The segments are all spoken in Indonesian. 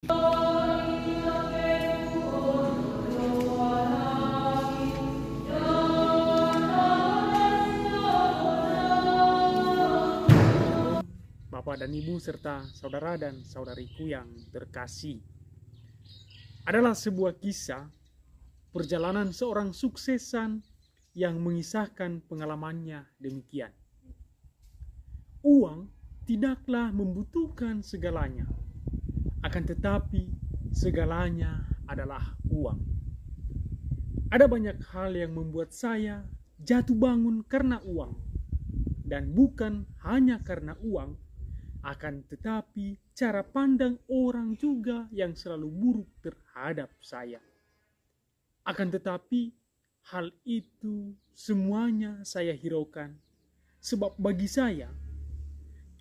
Bapak dan Ibu serta saudara dan saudariku yang terkasih, adalah sebuah kisah perjalanan seorang suksesan yang mengisahkan pengalamannya demikian. Uang tidaklah membutuhkan segalanya, akan tetapi segalanya adalah uang. Ada banyak hal yang membuat saya jatuh bangun karena uang, dan bukan hanya karena uang, akan tetapi cara pandang orang juga yang selalu buruk terhadap saya. Akan tetapi hal itu semuanya saya hiraukan, sebab bagi saya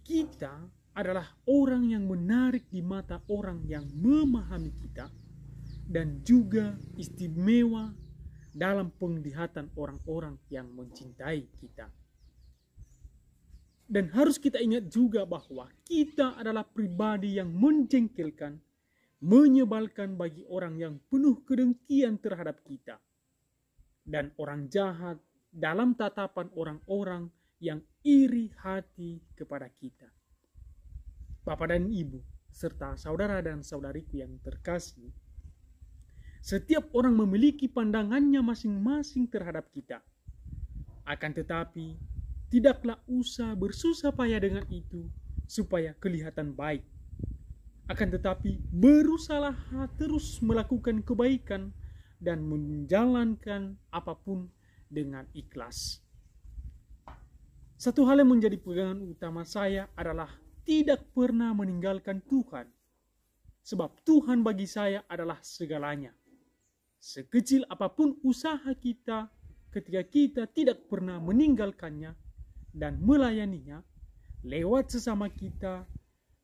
kita adalah orang yang menarik di mata orang yang memahami kita, dan juga istimewa dalam penglihatan orang-orang yang mencintai kita. Dan harus kita ingat juga bahwa kita adalah pribadi yang menjengkelkan, menyebalkan bagi orang yang penuh kedengkian terhadap kita, dan orang jahat dalam tatapan orang-orang yang iri hati kepada kita. Bapak dan Ibu, serta saudara dan saudariku yang terkasih, setiap orang memiliki pandangannya masing-masing terhadap kita. Akan tetapi, tidaklah usah bersusah payah dengan itu supaya kelihatan baik. Akan tetapi berusahalah terus melakukan kebaikan dan menjalankan apapun dengan ikhlas. Satu hal yang menjadi pegangan utama saya adalah tidak pernah meninggalkan Tuhan. Sebab Tuhan bagi saya adalah segalanya. Sekecil apapun usaha kita, ketika kita tidak pernah meninggalkannya dan melayaninya lewat sesama kita,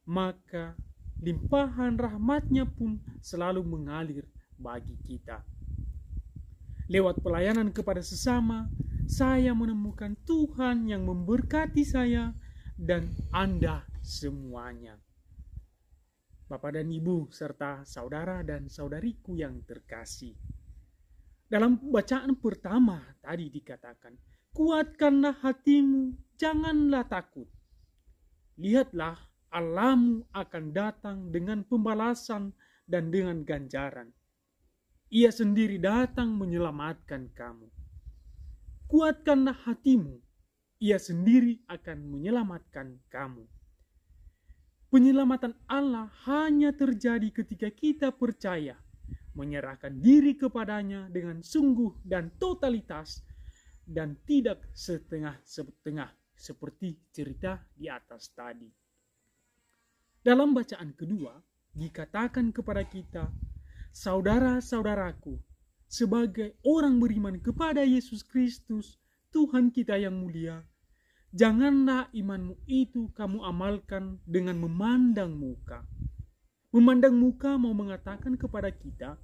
maka limpahan rahmatnya pun selalu mengalir bagi kita. Lewat pelayanan kepada sesama, saya menemukan Tuhan yang memberkati saya dan Anda semuanya. Bapak dan Ibu serta saudara dan saudariku yang terkasih, dalam bacaan pertama tadi dikatakan, kuatkanlah hatimu, janganlah takut. Lihatlah, Allahmu akan datang dengan pembalasan dan dengan ganjaran. Ia sendiri datang menyelamatkan kamu. Kuatkanlah hatimu, Ia sendiri akan menyelamatkan kamu. Penyelamatan Allah hanya terjadi ketika kita percaya, menyerahkan diri kepadanya dengan sungguh dan totalitas, dan tidak setengah-setengah seperti cerita di atas tadi. Dalam bacaan kedua dikatakan kepada kita, saudara-saudaraku, sebagai orang beriman kepada Yesus Kristus, Tuhan kita yang mulia, janganlah imanmu itu kamu amalkan dengan memandang muka. Memandang muka mau mengatakan kepada kita,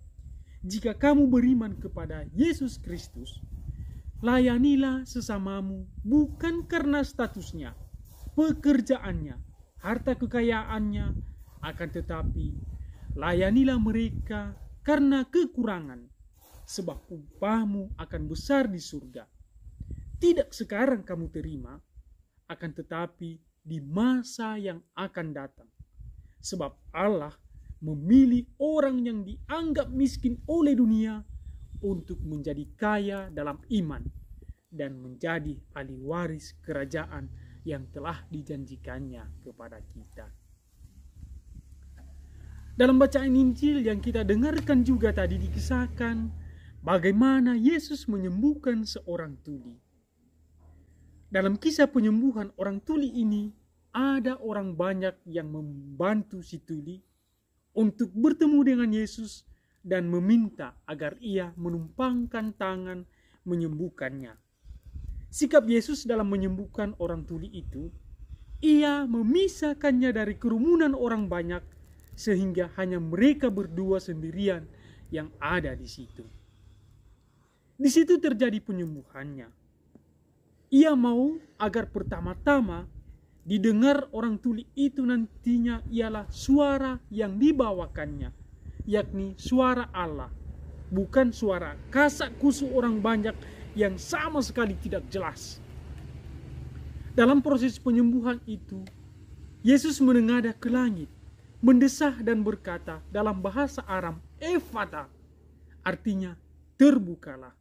jika kamu beriman kepada Yesus Kristus, layanilah sesamamu bukan karena statusnya, pekerjaannya, harta kekayaannya, akan tetapi layanilah mereka karena kekurangan, sebab upahmu akan besar di surga. Tidak sekarang kamu terima, akan tetapi di masa yang akan datang. Sebab Allah memilih orang yang dianggap miskin oleh dunia untuk menjadi kaya dalam iman dan menjadi ahli waris kerajaan yang telah dijanjikannya kepada kita. Dalam bacaan Injil yang kita dengarkan juga tadi dikisahkan bagaimana Yesus menyembuhkan seorang tuli. Dalam kisah penyembuhan orang tuli ini, ada orang banyak yang membantu si tuli untuk bertemu dengan Yesus dan meminta agar ia menumpangkan tangan menyembuhkannya. Sikap Yesus dalam menyembuhkan orang tuli itu, ia memisahkannya dari kerumunan orang banyak sehingga hanya mereka berdua sendirian yang ada di situ. Di situ terjadi penyembuhannya. Ia mau agar pertama-tama didengar orang tuli itu nantinya ialah suara yang dibawakannya, yakni suara Allah, bukan suara kasak kusuk orang banyak yang sama sekali tidak jelas. Dalam proses penyembuhan itu, Yesus menengadah ke langit, mendesah dan berkata dalam bahasa Aram, Ephata, artinya terbukalah.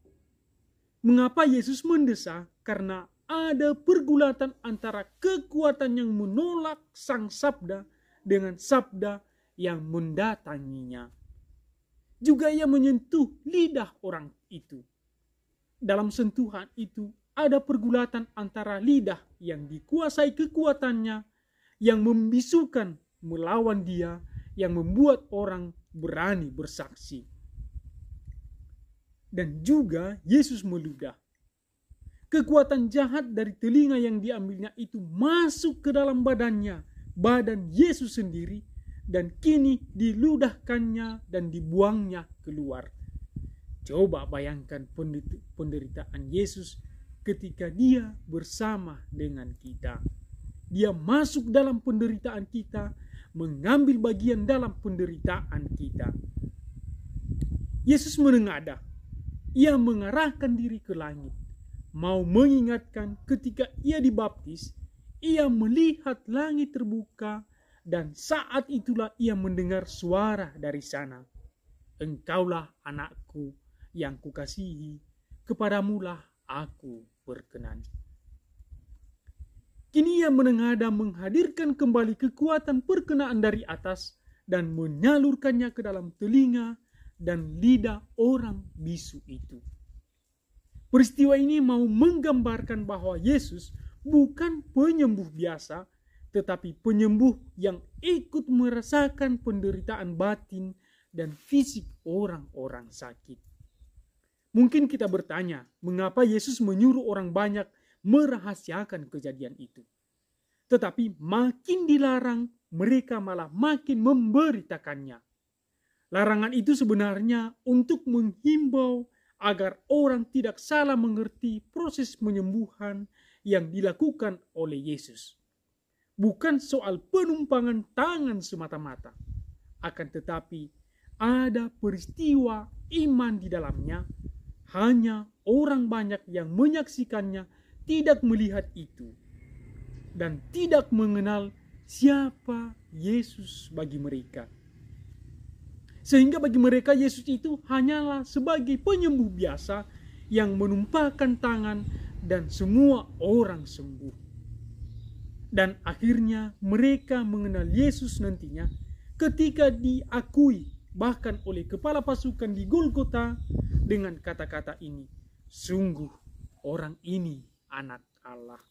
Mengapa Yesus mendesah? Karena ada pergulatan antara kekuatan yang menolak sang sabda dengan sabda yang mendatanginya. Juga ia menyentuh lidah orang itu. Dalam sentuhan itu ada pergulatan antara lidah yang dikuasai kekuatannya, yang membisukan melawan dia, yang membuat orang berani bersaksi. Dan juga Yesus meludah. Kekuatan jahat dari telinga yang diambilnya itu masuk ke dalam badannya, badan Yesus sendiri, dan kini diludahkannya dan dibuangnya keluar. Coba bayangkan penderitaan Yesus ketika dia bersama dengan kita. Dia masuk dalam penderitaan kita, mengambil bagian dalam penderitaan kita. Yesus menengadah. Ia mengarahkan diri ke langit, mau mengingatkan ketika ia dibaptis, ia melihat langit terbuka, dan saat itulah ia mendengar suara dari sana. Engkaulah anakku yang kukasihi, kepadamulah aku berkenan. Kini ia menengadah menghadirkan kembali kekuatan perkenaan dari atas dan menyalurkannya ke dalam telinga dan lidah orang bisu itu. Peristiwa ini mau menggambarkan bahwa Yesus bukan penyembuh biasa, tetapi penyembuh yang ikut merasakan penderitaan batin dan fisik orang-orang sakit. Mungkin kita bertanya, mengapa Yesus menyuruh orang banyak merahasiakan kejadian itu? Tetapi makin dilarang, mereka malah makin memberitakannya. Larangan itu sebenarnya untuk menghimbau agar orang tidak salah mengerti proses penyembuhan yang dilakukan oleh Yesus. Bukan soal penumpangan tangan semata-mata, akan tetapi ada peristiwa iman di dalamnya. Hanya orang banyak yang menyaksikannya tidak melihat itu dan tidak mengenal siapa Yesus bagi mereka. Sehingga bagi mereka Yesus itu hanyalah sebagai penyembuh biasa yang menumpahkan tangan dan semua orang sembuh. Dan akhirnya mereka mengenal Yesus nantinya ketika diakui bahkan oleh kepala pasukan di Golgota dengan kata-kata ini, sungguh orang ini anak Allah.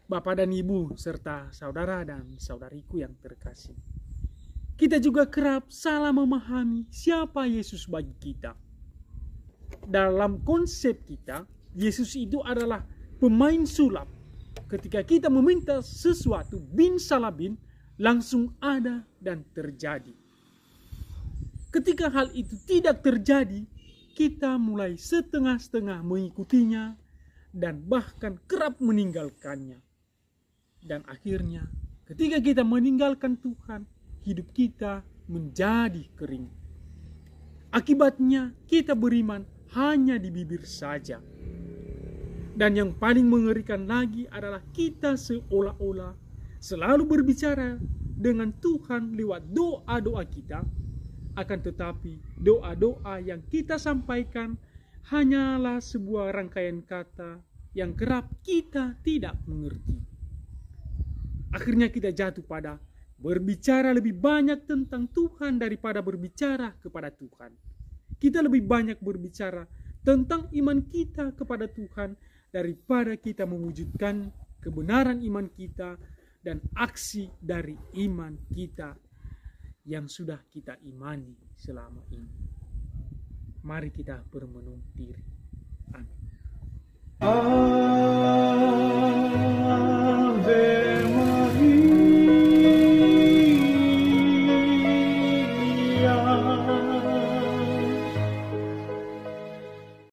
Bapak dan Ibu serta saudara dan saudariku yang terkasih, kita juga kerap salah memahami siapa Yesus bagi kita. Dalam konsep kita, Yesus itu adalah pemain sulap. Ketika kita meminta sesuatu bin salabin, langsung ada dan terjadi. Ketika hal itu tidak terjadi, kita mulai setengah-setengah mengikutinya dan bahkan kerap meninggalkannya. Dan akhirnya, ketika kita meninggalkan Tuhan, hidup kita menjadi kering. Akibatnya kita beriman hanya di bibir saja. Dan yang paling mengerikan lagi adalah kita seolah-olah selalu berbicara dengan Tuhan lewat doa-doa kita, akan tetapi doa-doa yang kita sampaikan hanyalah sebuah rangkaian kata yang kerap kita tidak mengerti. Akhirnya kita jatuh pada berbicara lebih banyak tentang Tuhan daripada berbicara kepada Tuhan. Kita lebih banyak berbicara tentang iman kita kepada Tuhan daripada kita mewujudkan kebenaran iman kita dan aksi dari iman kita yang sudah kita imani selama ini. Mari kita bermenung diri. Amin.